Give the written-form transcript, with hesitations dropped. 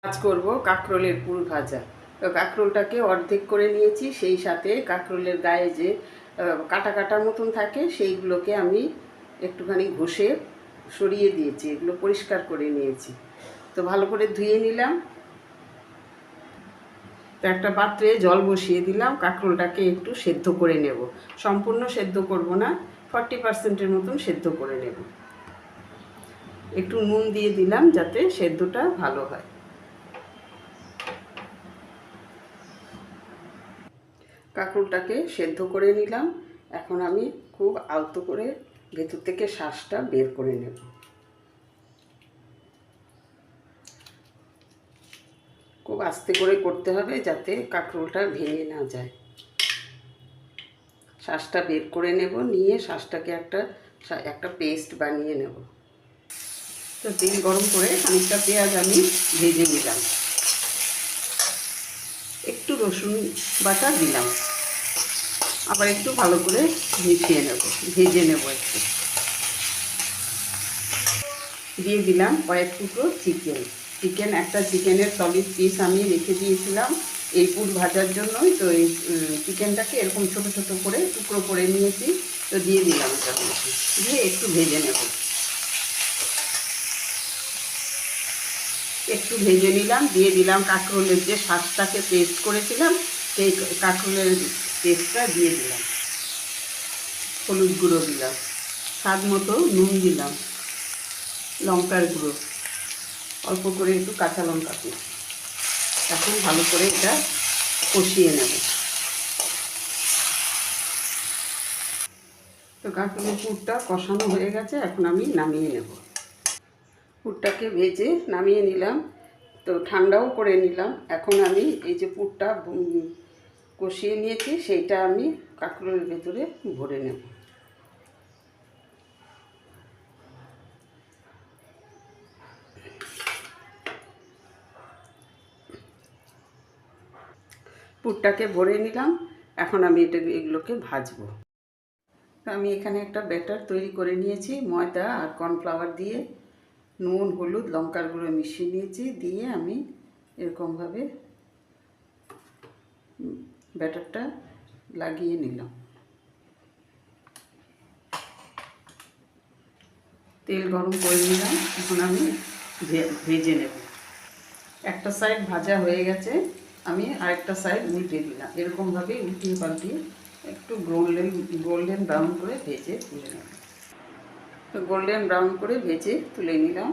আজ করব কাঁকরোলের পুর ভাজা। তো কাঁকরোলটাকে অর্ধেক করে নিয়েছি, সেই সাথে কাঁকরোলের গায়ে যে কাটা কাটার মতন থাকে সেইগুলোকে আমি একটুখানি ঘষে সরিয়ে দিয়েছি, এগুলো পরিষ্কার করে নিয়েছি। তো ভালো করে ধুয়ে নিলাম। তো একটা পাত্রে জল বসিয়ে দিলাম, কাঁকরোলটাকে একটু সেদ্ধ করে নেব। সম্পূর্ণ সেদ্ধ করব না, 40% মতন সেদ্ধ করে নেব। একটু নুন দিয়ে দিলাম যাতে সেদ্ধটা ভালো হয়। কাঁকরোলটাকে সেদ্ধ করে নিলাম। এখন আমি খুব আলতো করে ভেতর থেকে শাঁসটা বের করে নেব। খুব আস্তে করে করতে হবে যাতে কাঁকরোলটা ভেঙে না যায়। শাঁসটা বের করে নেব, নিয়ে শাঁসটাকে একটা পেস্ট বানিয়ে নেব। তো তেল গরম করে খানিকটা পেঁয়াজ আমি ভেজে নিলাম, একটু রসুন বাটা দিলাম, আবার একটু ভালো করে ভেজে নেব একটু। দিয়ে দিলাম কয়েক টুকরো চিকেন। একটা চিকেনের সলিড পিস আমি রেখে দিয়েছিলাম এই পুর ভাজার জন্যই। তো এই চিকেনটাকে এরকম ছোট ছোট করে টুকরো করে নিয়েছি। তো দিয়ে দিলাম এটা, দিয়ে একটু ভেজে নেব। একটু ভেজে নিলাম, দিয়ে দিলাম কাঁকরোলের যে শাঁসটাকে পেস্ট করেছিলাম সেই কাঁকরোলের পেস্টটা দিয়ে দিলাম। হলুদ গুঁড়ো দিলাম, স্বাদ মতো নুন দিলাম, লঙ্কার গুঁড়ো, অল্প করে একটু কাঁচা লঙ্কা দিই। এখন ভালো করে এটা কষিয়ে নেব। তো কাঁকরোলের পুরটা কষানো হয়ে গেছে, এখন আমি নামিয়ে নেব। পুরটাকে ভেজে নামিয়ে নিলাম, তো ঠান্ডাও করে নিলাম। এখন আমি এই যে পুরটা কষিয়ে নিয়েছি সেইটা আমি কাঁকরোলের ভেতরে ভরে নেব। পুরটাকে ভরে নিলাম, এখন আমি এগুলোকে ভাজবো। আমি এখানে একটা ব্যাটার তৈরি করে নিয়েছি, ময়দা আর কর্নফ্লাওয়ার দিয়ে নুন হলুদ লঙ্কার গুঁড়ো মিশিয়ে নিয়েছি, দিয়ে আমি এরকমভাবে ব্যাটারটা লাগিয়ে নিলাম। তেল গরম করে নিলাম, এখন আমি ভেজে নেব। একটা সাইড ভাজা হয়ে গেছে, আমি আরেকটা সাইড উল্টে দিলাম। এরকমভাবে উল্টিয়ে পাল্টিয়ে একটু গোল্ডেন ব্রাউন করে ভেজে তুলে নেব। তো গোল্ডেন ব্রাউন করে ভেজে তুলে নিলাম।